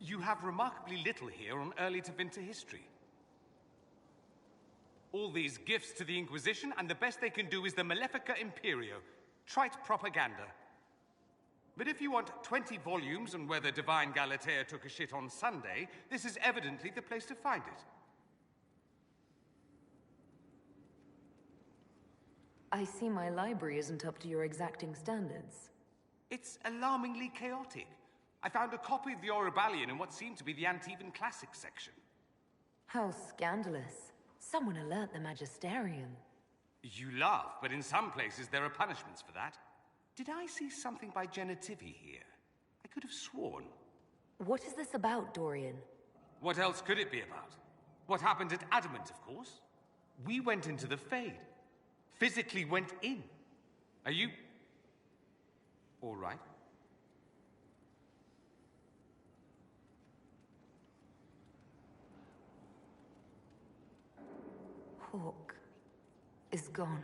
You have remarkably little here on early to winter history. All these gifts to the Inquisition, and the best they can do is the Malefica Imperio. Trite propaganda. But if you want 20 volumes on whether Divine Galatea took a shit on Sunday, this is evidently the place to find it. I see my library isn't up to your exacting standards. It's alarmingly chaotic. I found a copy of the Oribalian in what seemed to be the Antivan Classics section. How scandalous. Someone alert the Magisterium. You laugh, but in some places there are punishments for that. Did I see something by Genitivi here? I could have sworn. What is this about, Dorian? What else could it be about? What happened at Adamant, of course. We went into the Fade. Physically went in. Are you... all right? Hawke is gone.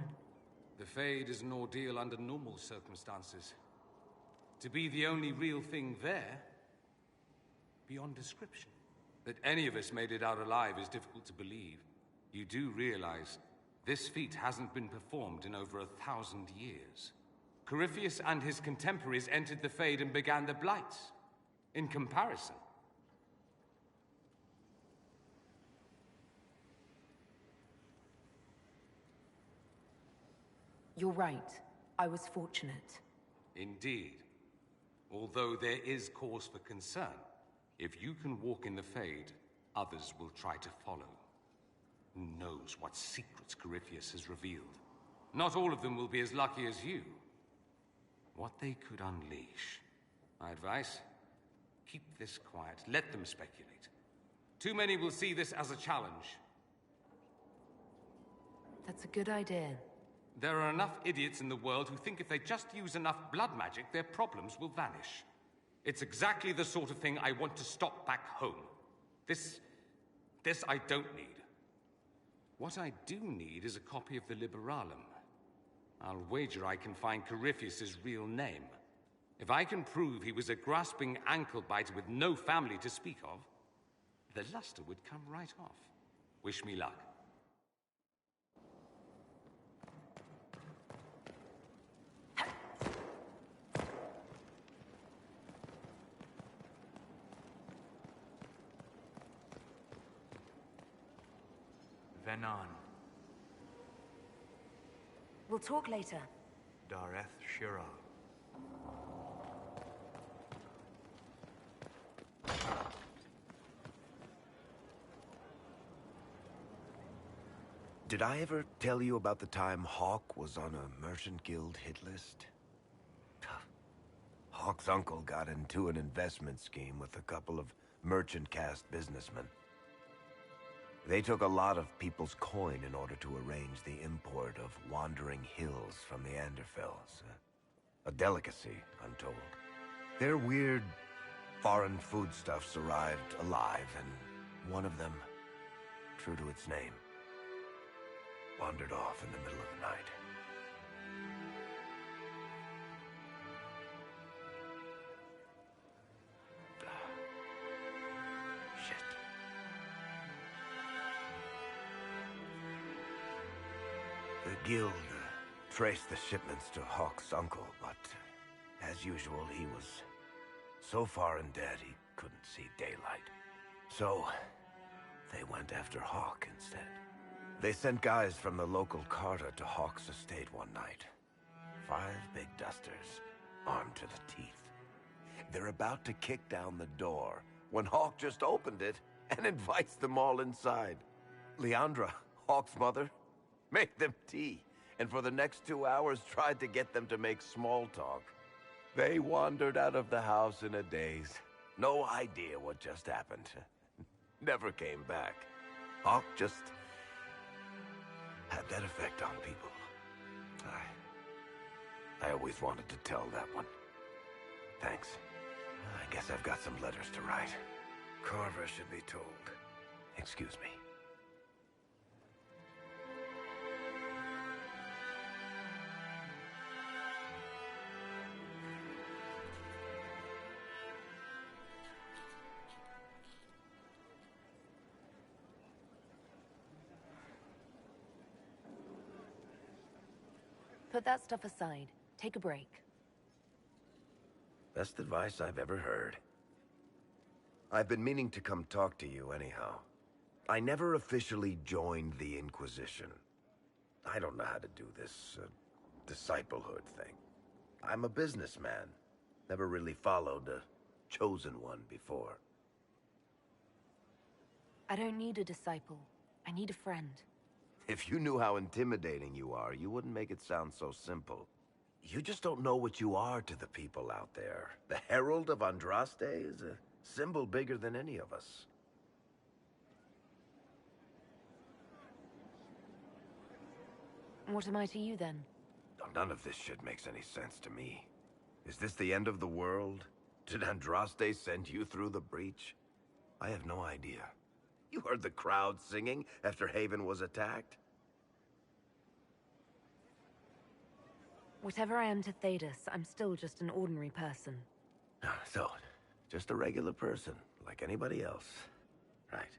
The Fade is an ordeal under normal circumstances. To be the only real thing there, beyond description. That any of us made it out alive is difficult to believe. You do realize this feat hasn't been performed in over 1,000 years. Corypheus and his contemporaries entered the Fade and began the Blights. In comparison. You're right. I was fortunate. Indeed. Although there is cause for concern. If you can walk in the Fade, others will try to follow. Who knows what secrets Corypheus has revealed? Not all of them will be as lucky as you. What they could unleash. My advice? Keep this quiet. Let them speculate. Too many will see this as a challenge. That's a good idea. There are enough idiots in the world who think if they just use enough blood magic, their problems will vanish. It's exactly the sort of thing I want to stop back home. This I don't need. What I do need is a copy of the Liberalum. I'll wager I can find Corypheus's real name. If I can prove he was a grasping ankle-biter with no family to speak of, the luster would come right off. Wish me luck. Venan. We'll talk later. Dareth Shira. Did I ever tell you about the time Hawke was on a merchant guild hit list? Hawke's uncle got into an investment scheme with a couple of merchant caste businessmen. They took a lot of people's coin in order to arrange the import of wandering hills from the Anderfells. A delicacy, I'm told. Their weird, foreign foodstuffs arrived alive, and one of them, true to its name, wandered off in the middle of the night. Shit. The guild traced the shipments to Hawke's uncle, but as usual, he was so far in debt he couldn't see daylight. So, they went after Hawke instead. They sent guys from the local carter to Hawke's estate one night. 5 big dusters, armed to the teeth. They're about to kick down the door when Hawke just opened it and invites them all inside. Leandra, Hawke's mother, made them tea, and for the next 2 hours tried to get them to make small talk. They wandered out of the house in a daze. No idea what just happened. Never came back. Hawke just had that effect on people. I always wanted to tell that one. Thanks. I guess I've got some letters to write. Carver should be told. Excuse me. Put that stuff aside. Take a break. Best advice I've ever heard. I've been meaning to come talk to you anyhow. I never officially joined the Inquisition. I don't know how to do this, disciplehood thing. I'm a businessman. Never really followed a chosen one before. I don't need a disciple. I need a friend. If you knew how intimidating you are, you wouldn't make it sound so simple. You just don't know what you are to the people out there. The Herald of Andraste is a symbol bigger than any of us. What am I to you, then? None of this shit makes any sense to me. Is this the end of the world? Did Andraste send you through the breach? I have no idea. You heard the crowd singing after Haven was attacked? Whatever I am to Thedas, I'm still just an ordinary person. So, just a regular person, like anybody else. Right.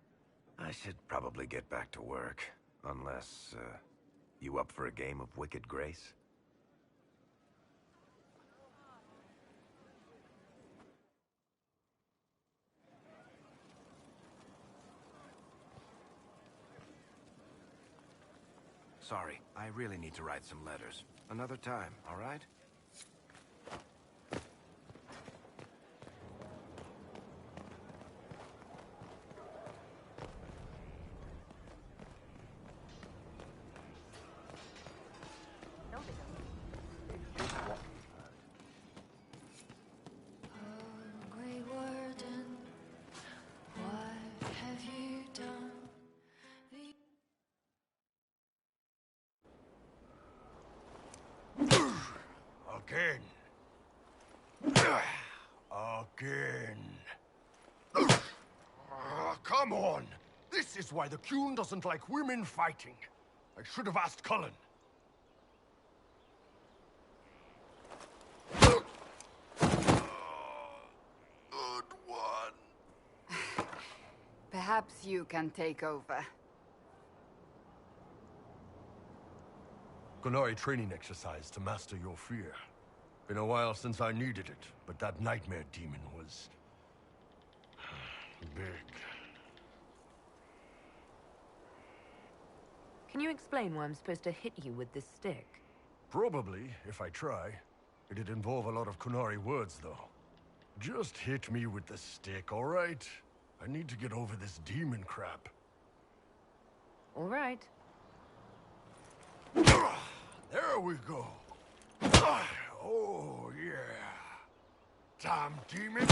I should probably get back to work. Unless, you up for a game of Wicked Grace? Sorry, I really need to write some letters. Another time, all right? Again. Come on! This is why the Qun doesn't like women fighting. I should have asked Cullen. Good one. Perhaps you can take over. Qunari training exercise to master your fear. Been a while since I needed it, but that nightmare demon was... big. Can you explain why I'm supposed to hit you with this stick? Probably, if I try. It'd involve a lot of Qunari words, though. Just hit me with the stick, all right? I need to get over this demon crap. All right. There we go. Oh, yeah. Damn demon.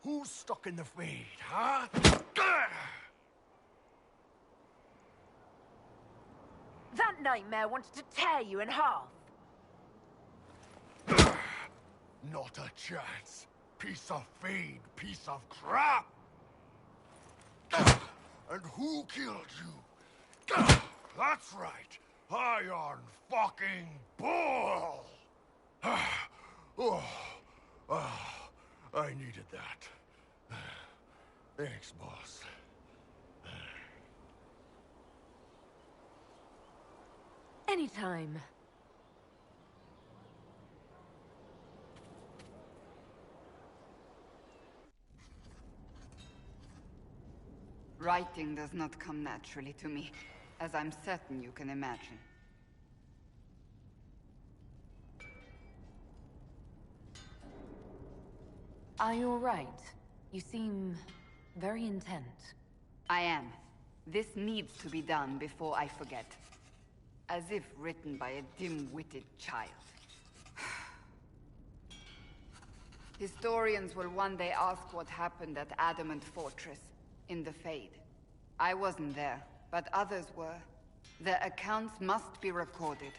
Who's stuck in the fade, huh? That nightmare wanted to tear you in half. Not a chance. Piece of fade, piece of crap. And who killed you? That's right. Iron fucking Bull! I needed that. Thanks, boss. Anytime. Writing does not come naturally to me, as I'm certain you can imagine. Are you all right? You seem very intent. I am. This needs to be done before I forget. As if written by a dim-witted child. Historians will one day ask what happened at Adamant Fortress, in the Fade. I wasn't there, but others were. Their accounts must be recorded.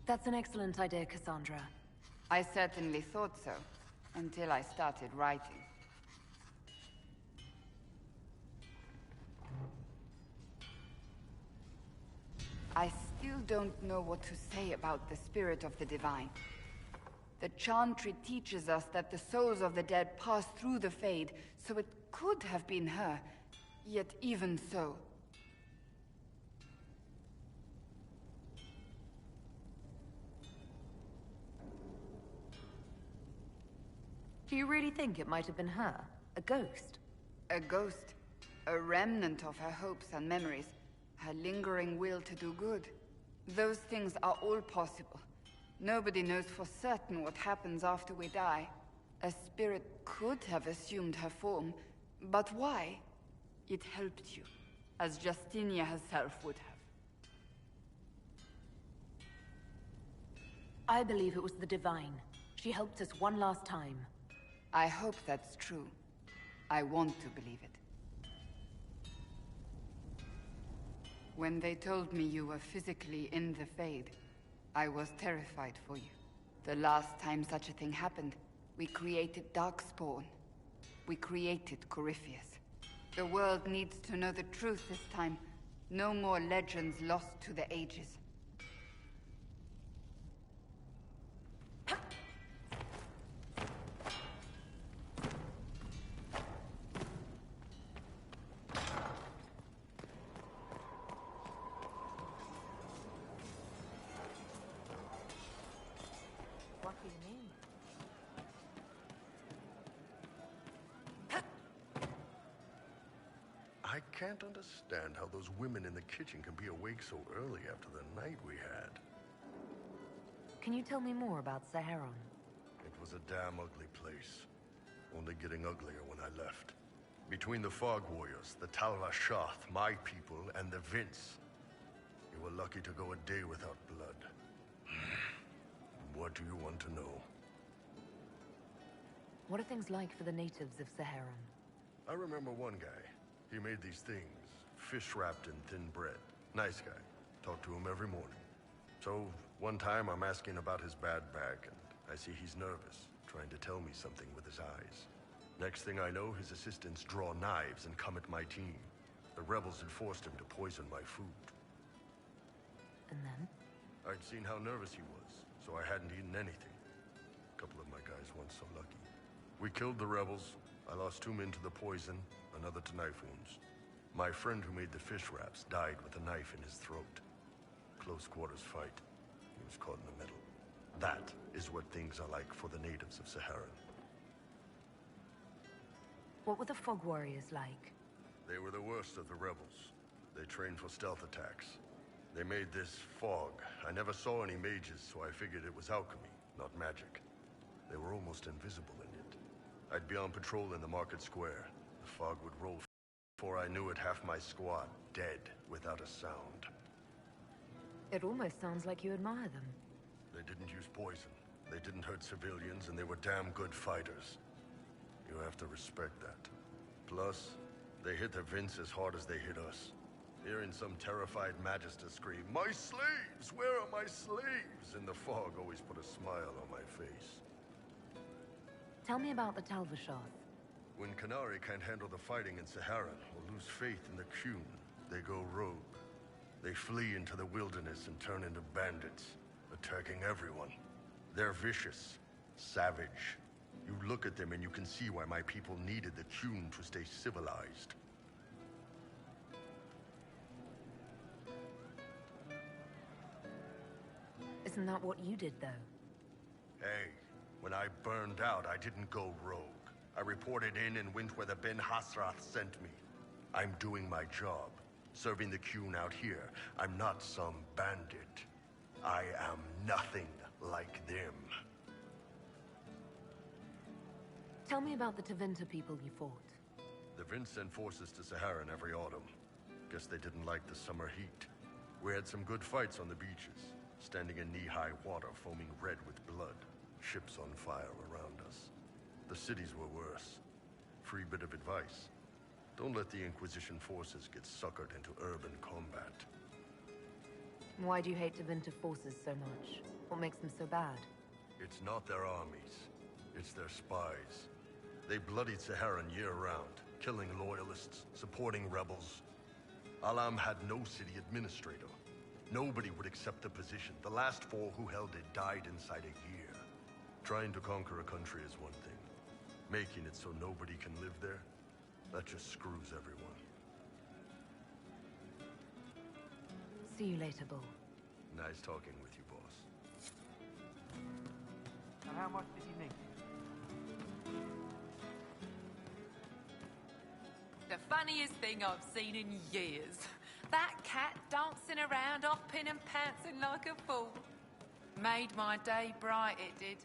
That's an excellent idea, Cassandra. I certainly thought so, until I started writing. I still don't know what to say about the spirit of the divine. The Chantry teaches us that the souls of the dead pass through the Fade, so it could have been her. Yet even so... Do you really think it might have been her? A ghost? A ghost. A remnant of her hopes and memories. Her lingering will to do good. Those things are all possible. Nobody knows for certain what happens after we die. A spirit could have assumed her form, but why? It helped you, as Justinia herself would have. I believe it was the Divine. She helped us one last time. I hope that's true. I want to believe it. When they told me you were physically in the Fade, I was terrified for you. The last time such a thing happened, we created Darkspawn. We created Corypheus. The world needs to know the truth this time. No more legends lost to the ages. What do you mean? I can't understand how those women in the kitchen can be awake so early after the night we had. Can you tell me more about Saharon? It was a damn ugly place. Only getting uglier when I left. Between the Fog Warriors, the Talva Shoth, my people, and the Vince. You were lucky to go a day without blood. What do you want to know? What are things like for the natives of Saharon? I remember one guy. He made these things, fish wrapped in thin bread. Nice guy. Talked to him every morning. So, one time I'm asking about his bad back, and I see he's nervous, trying to tell me something with his eyes. Next thing I know, his assistants draw knives and come at my team. The rebels had forced him to poison my food. And then? I'd seen how nervous he was, so I hadn't eaten anything. A couple of my guys weren't so lucky. We killed the rebels. I lost 2 men to the poison, another to knife wounds. My friend who made the fish wraps died with a knife in his throat. Close quarters fight. He was caught in the middle. That is what things are like for the natives of Saharan. What were the Fog Warriors like? They were the worst of the rebels. They trained for stealth attacks. They made this fog. I never saw any mages, so I figured it was alchemy, not magic. They were almost invisible in it. I'd be on patrol in the market square. The fog would roll. Before I knew it, half my squad dead without a sound. It almost sounds like you admire them. They didn't use poison. They didn't hurt civilians, and they were damn good fighters. You have to respect that. Plus, they hit the Vince as hard as they hit us. Hearing some terrified Magister scream, "My slaves! Where are my slaves?" in the fog always put a smile on my face. Tell me about the Talva Shoth. When Qunari can't handle the fighting in Saharan or lose faith in the Qun, they go rogue. They flee into the wilderness and turn into bandits, attacking everyone. They're vicious, savage. You look at them and you can see why my people needed the Qun to stay civilized. Isn't that what you did, though? Hey, when I burned out, I didn't go rogue. I reported in and went where the Ben Hasrath sent me. I'm doing my job, serving the Qun out here. I'm not some bandit. I am nothing like them. Tell me about the Tevinter people you fought. The Vince sent forces to Saharan every autumn. Guess they didn't like the summer heat. We had some good fights on the beaches, standing in knee-high water foaming red with blood, ships on fire around us. The cities were worse. Free bit of advice. Don't let the Inquisition forces get suckered into urban combat. Why do you hate Tevinter forces so much? What makes them so bad? It's not their armies. It's their spies. They bloodied Saharan year-round, killing loyalists, supporting rebels. Alam had no city administrator. Nobody would accept the position. The last 4 who held it died inside a year. Trying to conquer a country is one thing. Making it so nobody can live there, that just screws everyone. See you later, Bull. Nice talking with you, boss. And how much did he make you? The funniest thing I've seen in years. That cat dancing around, hopping and pouncing like a fool. Made my day bright, it did.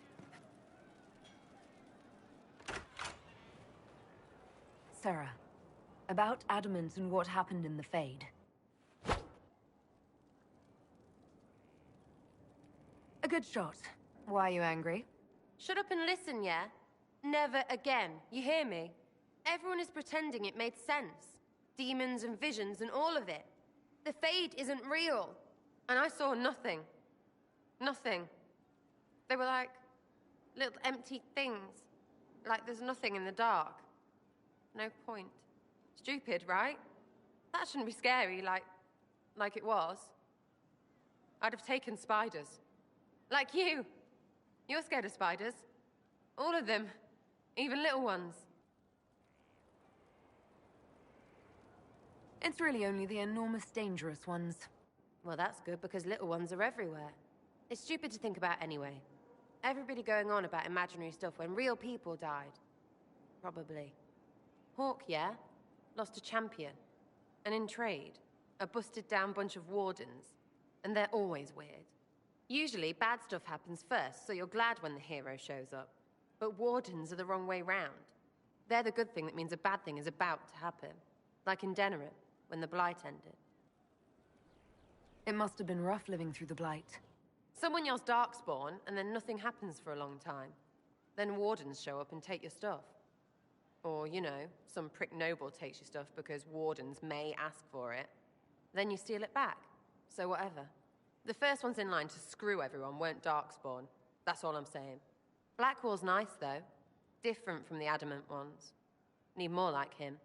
Sarah, about Adamant and what happened in the Fade. A good shot. Why are you angry? Shut up and listen, yeah? Never again. You hear me? Everyone is pretending it made sense. Demons and visions and all of it. The Fade isn't real. And I saw nothing. Nothing. They were like little empty things. Like there's nothing in the dark. No point. Stupid, right? That shouldn't be scary, like it was. I'd have taken spiders. Like you. You're scared of spiders. All of them. Even little ones. It's really only the enormous, dangerous ones. Well, that's good, because little ones are everywhere. It's stupid to think about anyway. Everybody going on about imaginary stuff when real people died. Probably. Hawk, yeah? Lost a champion. And in trade, a busted-down bunch of wardens. And they're always weird. Usually, bad stuff happens first, so you're glad when the hero shows up. But wardens are the wrong way round. They're the good thing that means a bad thing is about to happen. Like in Denerim, when the Blight ended. It must have been rough living through the Blight. Someone yells Darkspawn, and then nothing happens for a long time. Then wardens show up and take your stuff. Or, you know, some prick noble takes your stuff because wardens may ask for it. Then you steal it back. So whatever. The first ones in line to screw everyone weren't Darkspawn. That's all I'm saying. Blackwall's nice, though. Different from the Adamant ones. Need more like him.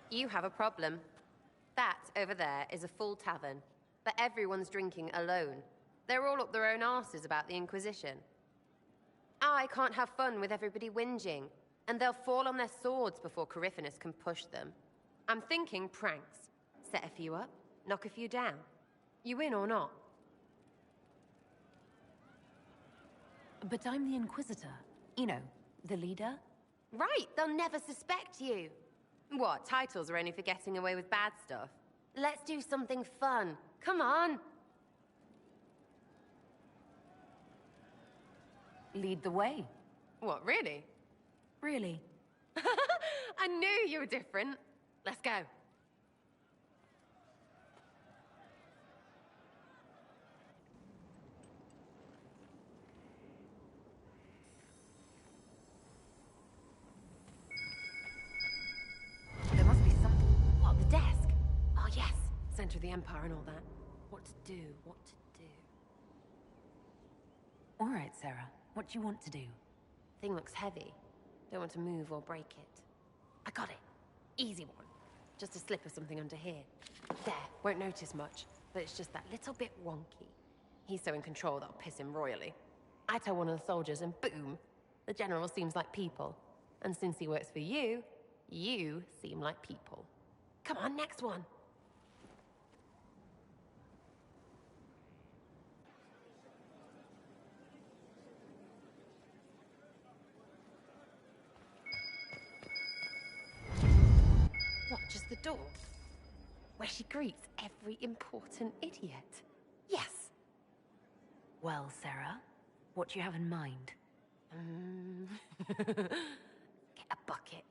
You have a problem. That, over there, is a full tavern. But everyone's drinking alone. They're all up their own arses about the Inquisition. I can't have fun with everybody whinging. And they'll fall on their swords before Coryphanus can push them. I'm thinking pranks. Set a few up, knock a few down. You win or not? But I'm the Inquisitor. You know, the leader. Right, they'll never suspect you. What, titles are only for getting away with bad stuff? Let's do something fun. Come on. Lead the way. What, really? Really? I knew you were different. Let's go. There must be something. What, the desk? Oh, yes. Center of the Empire and all that. What to do, what to do. All right, Sarah. What do you want to do? Thing looks heavy. Don't want to move or break it. I got it. Easy one. Just a slip of something under here. There, won't notice much, but it's just that little bit wonky. He's so in control that'll piss him royally. I tell one of the soldiers and boom, the general seems like people. And since he works for you, you seem like people. Come on, next one. What, just the door? Where she greets every important idiot. Yes. Well, Sarah, what do you have in mind? Get a bucket.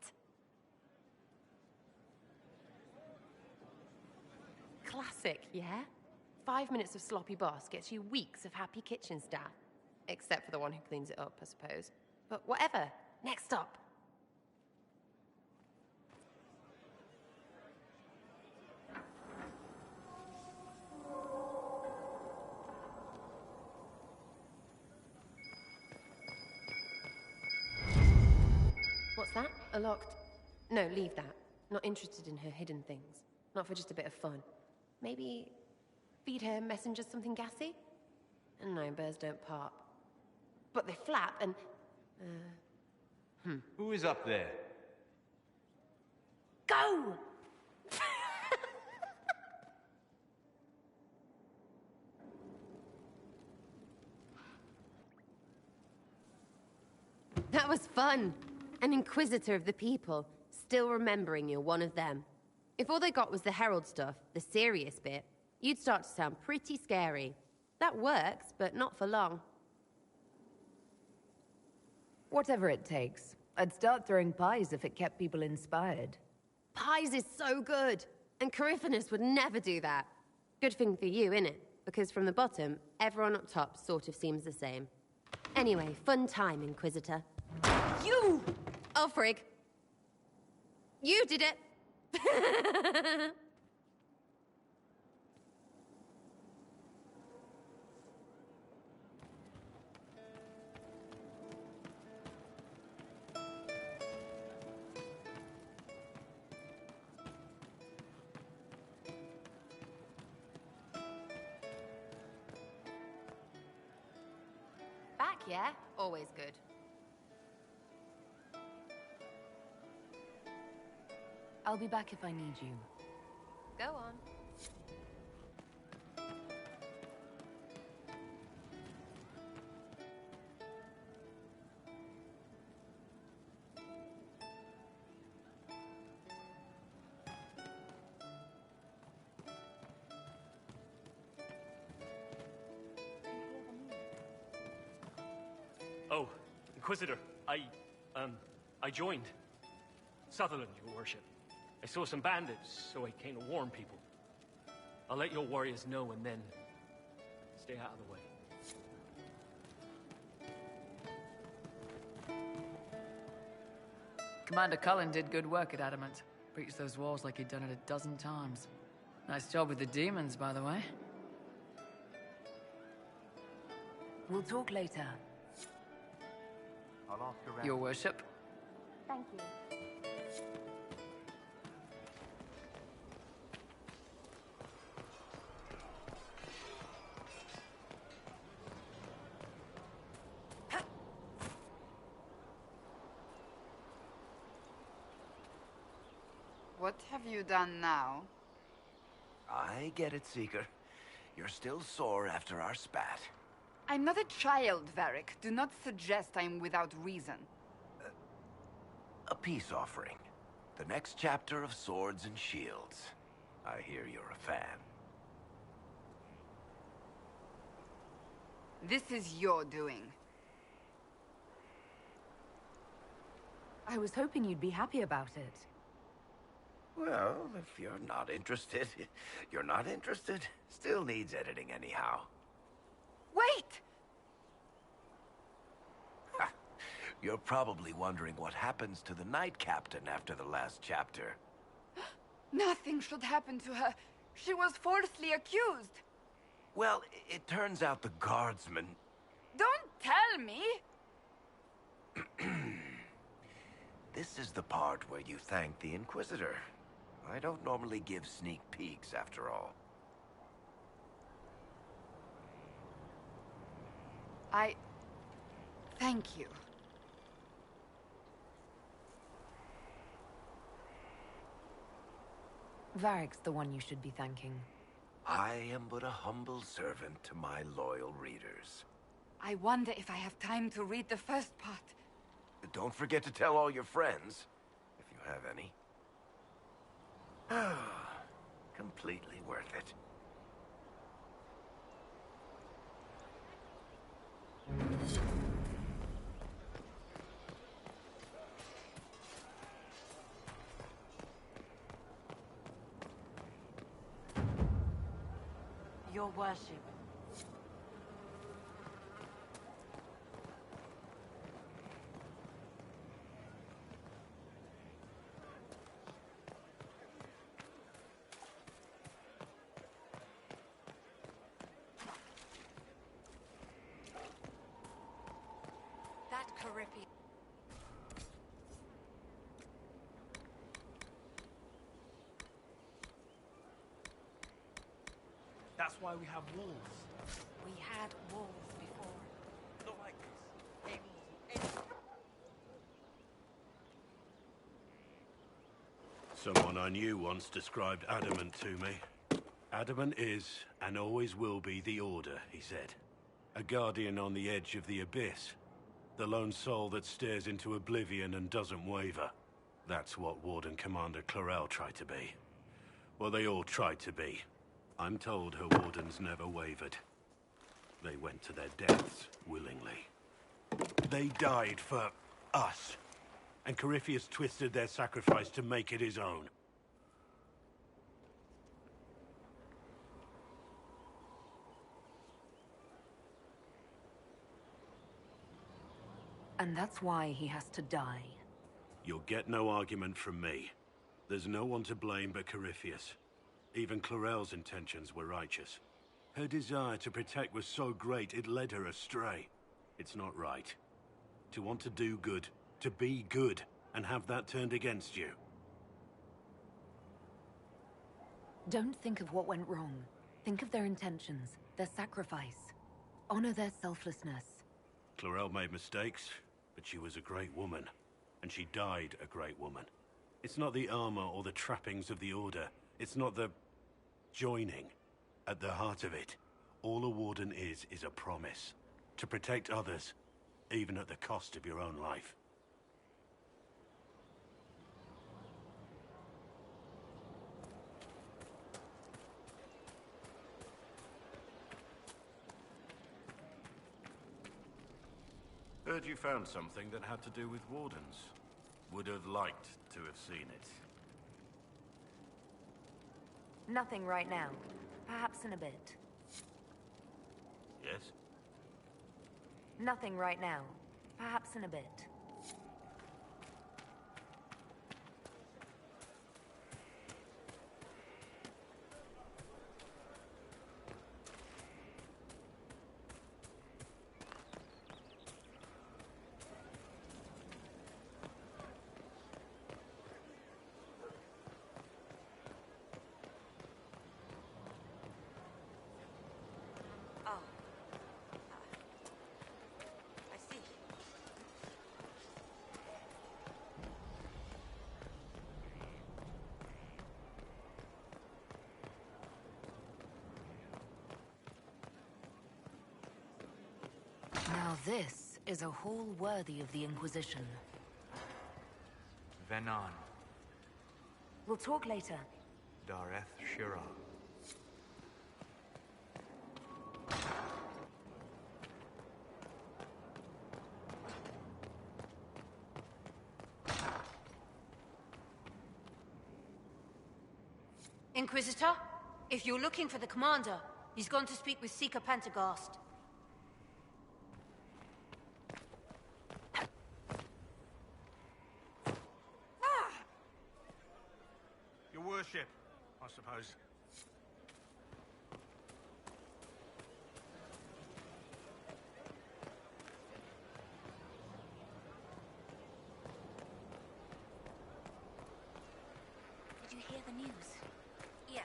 Classic, yeah? 5 minutes of sloppy boss gets you weeks of happy kitchen staff. Except for the one who cleans it up, I suppose. But whatever. Next stop. What's that? A locked... No, leave that. Not interested in her hidden things. Not for just a bit of fun. Maybe... feed her messengers something gassy? No, bears don't pop. But they flap and... Who is up there? Go! That was fun. An Inquisitor of the people, still remembering you're one of them. If all they got was the Herald stuff, the serious bit, you'd start to sound pretty scary. That works, but not for long. Whatever it takes. I'd start throwing pies if it kept people inspired. Pies is so good, and Coryphanus would never do that. Good thing for you, innit? Because from the bottom, everyone up top sort of seems the same. Anyway, fun time, Inquisitor. You! Oh, frig. You did it! Back, yeah? Always good. I'll be back if I need you. Go on. Oh, Inquisitor, I joined. Sutherland, your worship. I saw some bandits, so I came to warn people. I'll let your warriors know and then stay out of the way. Commander Cullen did good work at Adamant. Breached those walls like he'd done it a dozen times. Nice job with the demons, by the way. We'll talk later. I'll ask around. Your worship. Thank you. What have you done now? I get it, Seeker. You're still sore after our spat. I'm not a child, Varric. Do not suggest I'm without reason. A peace offering. The next chapter of Swords and Shields. I hear you're a fan. This is your doing. I was hoping you'd be happy about it. Well, if you're not interested, you're not interested. Still needs editing anyhow. Wait! You're probably wondering what happens to the Knight Captain after the last chapter. Nothing should happen to her. She was falsely accused. Well, it turns out the guardsman... Don't tell me! This is the part where you thank the Inquisitor. I don't normally give sneak peeks, after all. Thank you. Varric's the one you should be thanking. I am but a humble servant to my loyal readers. I wonder if I have time to read the first part. Don't forget to tell all your friends, if you have any. Completely worth it. Your worship. That Caribbean. That's why we have walls. We had walls before. Not like this. Someone I knew once described Adamant to me. Adamant is, and always will be, the Order, he said. A guardian on the edge of the abyss. The lone soul that stares into oblivion and doesn't waver. That's what Warden Commander Clarel tried to be. Well, they all tried to be. I'm told her wardens never wavered. They went to their deaths willingly. They died for us. And Corypheus twisted their sacrifice to make it his own. And that's why he has to die. You'll get no argument from me. There's no one to blame but Corypheus. Even Clarel's intentions were righteous. Her desire to protect was so great it led her astray. It's not right. To want to do good, to be good, and have that turned against you. Don't think of what went wrong. Think of their intentions, their sacrifice. Honor their selflessness. Clarel made mistakes, but she was a great woman. And she died a great woman. It's not the armor or the trappings of the Order. It's not the joining. At the heart of it, all a warden is a promise. To protect others, even at the cost of your own life. Heard you found something that had to do with wardens. Would have liked to have seen it. Nothing right now. Perhaps in a bit. Yes? Nothing right now. Perhaps in a bit. Now this is a hall worthy of the Inquisition. Venan. We'll talk later. Dareth Shira. Inquisitor, if you're looking for the commander, he's gone to speak with Seeker Pentagast. Your worship, I suppose. Did you hear the news? Yes.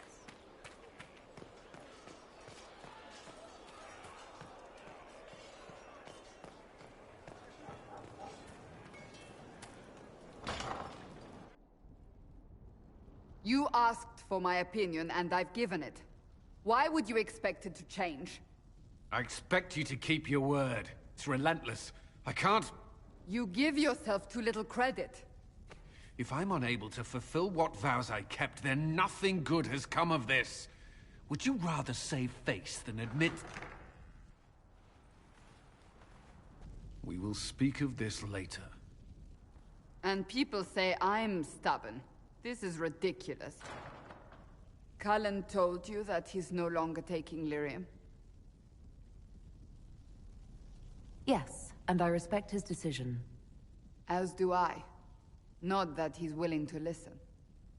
You asked for my opinion, and I've given it. Why would you expect it to change? I expect you to keep your word. It's relentless. I can't... You give yourself too little credit. If I'm unable to fulfill what vows I kept, then nothing good has come of this. Would you rather save face than admit... We will speak of this later. And people say I'm stubborn. This is ridiculous. Cullen told you that he's no longer taking lyrium? Yes, and I respect his decision. As do I. Not that he's willing to listen.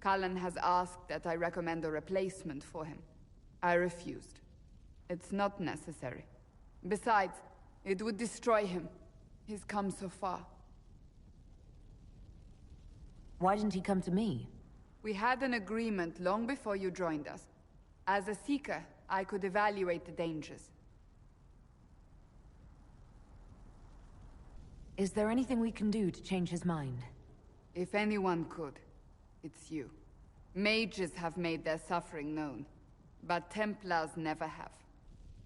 Cullen has asked that I recommend a replacement for him. I refused. It's not necessary. Besides, it would destroy him. He's come so far. Why didn't he come to me? We had an agreement long before you joined us. As a Seeker, I could evaluate the dangers. Is there anything we can do to change his mind? If anyone could, it's you. Mages have made their suffering known, but Templars never have.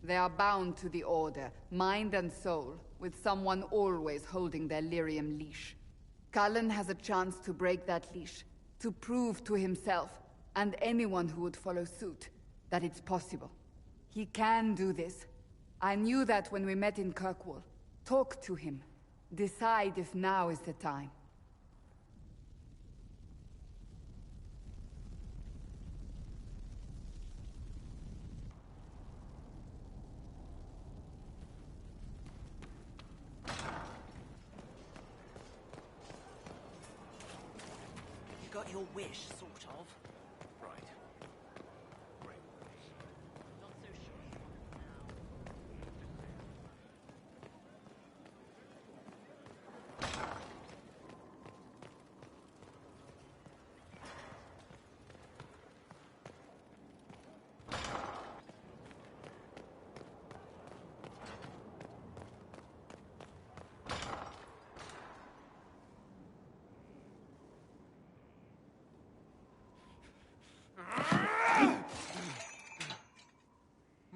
They are bound to the Order, mind and soul, with someone always holding their lyrium leash. Cullen has a chance to break that leash, to prove to himself, and anyone who would follow suit, that it's possible. He can do this. I knew that when we met in Kirkwall. Talk to him. Decide if now is the time. You got your wish, sort of. Right. Not so sure you want it now.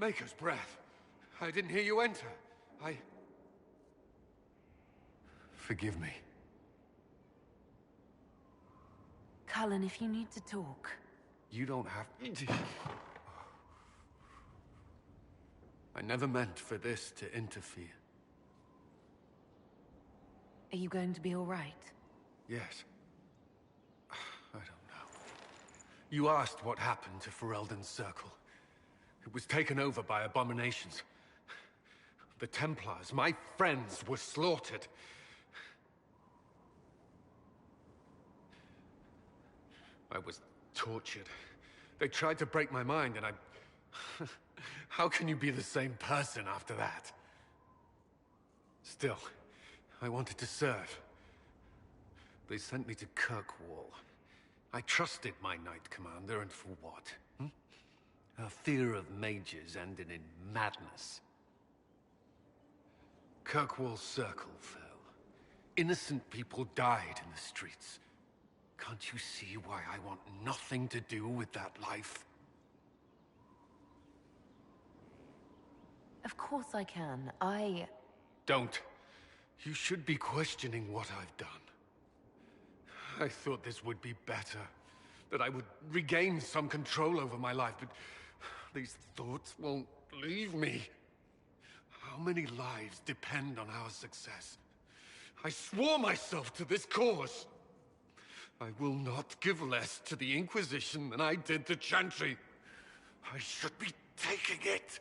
Maker's breath. I didn't hear you enter. Forgive me. Cullen, if you need to talk. You don't have to. I never meant for this to interfere. Are you going to be all right? Yes. I don't know. You asked what happened to Ferelden's Circle. It was taken over by abominations. The Templars, my friends, were slaughtered. I was tortured. They tried to break my mind, and I... How can you be the same person after that? Still, I wanted to serve. They sent me to Kirkwall. I trusted my Knight Commander, and for what? Her fear of mages ended in madness. Kirkwall Circle fell. Innocent people died in the streets. Can't you see why I want nothing to do with that life? Of course I can. Don't. You should be questioning what I've done. I thought this would be better. That I would regain some control over my life, but these thoughts won't leave me. How many lives depend on our success? I swore myself to this cause. I will not give less to the Inquisition than I did to Chantry. I should be taking it.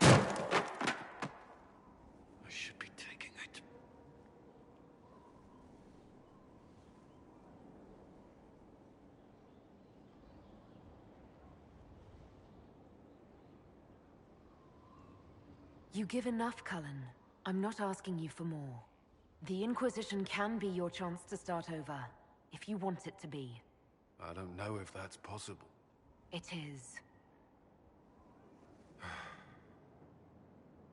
I should be taking it. You give enough, Cullen. I'm not asking you for more. The Inquisition can be your chance to start over, if you want it to be. I don't know if that's possible. It is.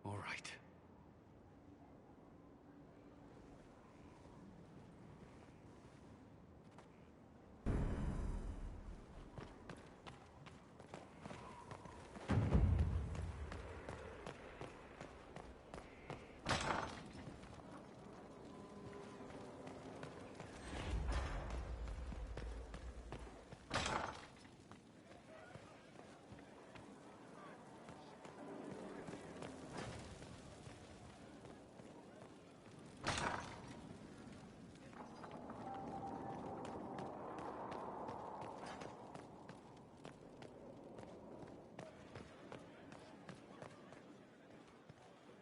All right.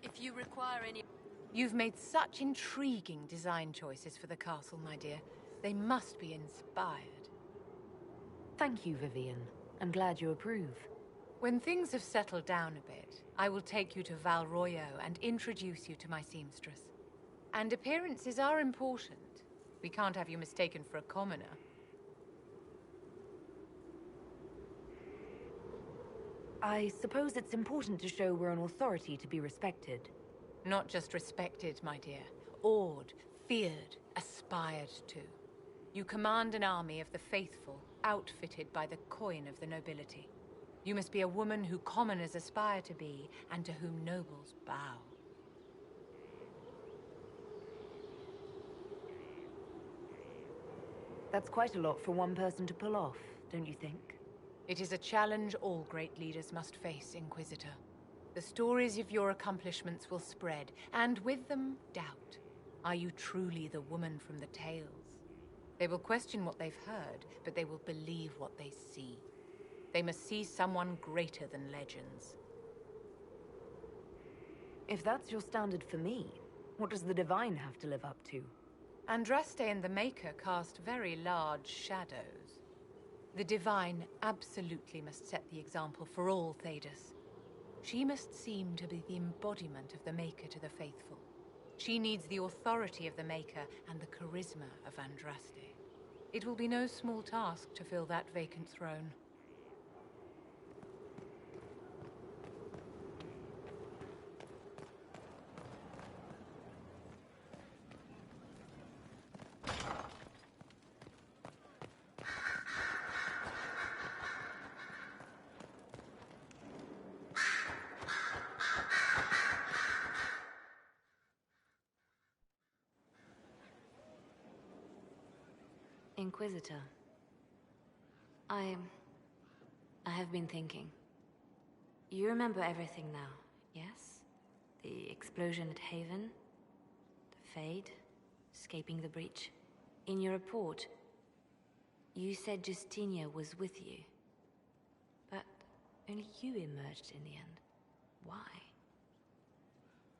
If you require any... You've made such intriguing design choices for the castle, my dear. They must be inspired. Thank you, Vivian. I'm glad you approve. When things have settled down a bit, I will take you to Val Royeaux and introduce you to my seamstress. And appearances are important. We can't have you mistaken for a commoner. I suppose it's important to show we're an authority to be respected. Not just respected, my dear. Awed, feared, aspired to. You command an army of the faithful, outfitted by the coin of the nobility. You must be a woman who commoners aspire to be, and to whom nobles bow. That's quite a lot for one person to pull off, don't you think? It is a challenge all great leaders must face, Inquisitor. The stories of your accomplishments will spread, and with them, doubt. Are you truly the woman from the tales? They will question what they've heard, but they will believe what they see. They must see someone greater than legends. If that's your standard for me, what does the Divine have to live up to? Andraste and the Maker cast very large shadows. The Divine absolutely must set the example for all Thedas. She must seem to be the embodiment of the Maker to the faithful. She needs the authority of the Maker and the charisma of Andraste. It will be no small task to fill that vacant throne. Inquisitor. I have been thinking. You remember everything now, yes? The explosion at Haven, the Fade, escaping the breach. In your report, you said Justinia was with you. But only you emerged in the end. Why?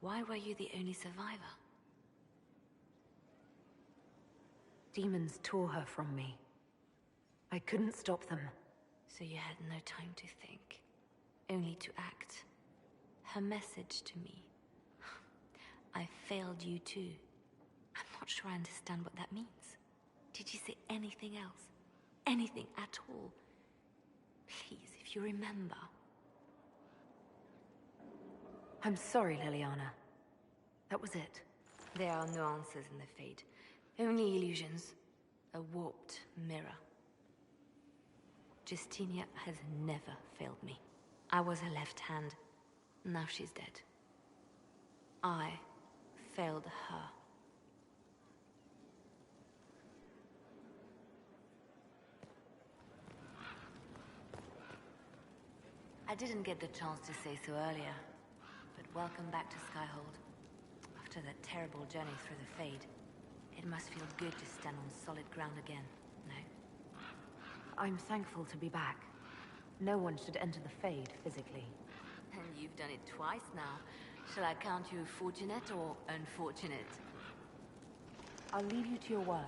Why were you the only survivor? Demons tore her from me. I couldn't stop them. So you had no time to think, only to act. Her message to me. I failed you too. I'm not sure I understand what that means. Did you say anything else? Anything at all? Please, if you remember. I'm sorry, Liliana. That was it. There are no answers in the Fade. Only illusions. A warped mirror. Justinia has never failed me. I was her left hand. Now she's dead. I failed her. I didn't get the chance to say so earlier, but welcome back to Skyhold. After that terrible journey through the Fade, it must feel good to stand on solid ground again, no? I'm thankful to be back. No one should enter the Fade physically. And you've done it twice now. Shall I count you fortunate or unfortunate? I'll leave you to your work.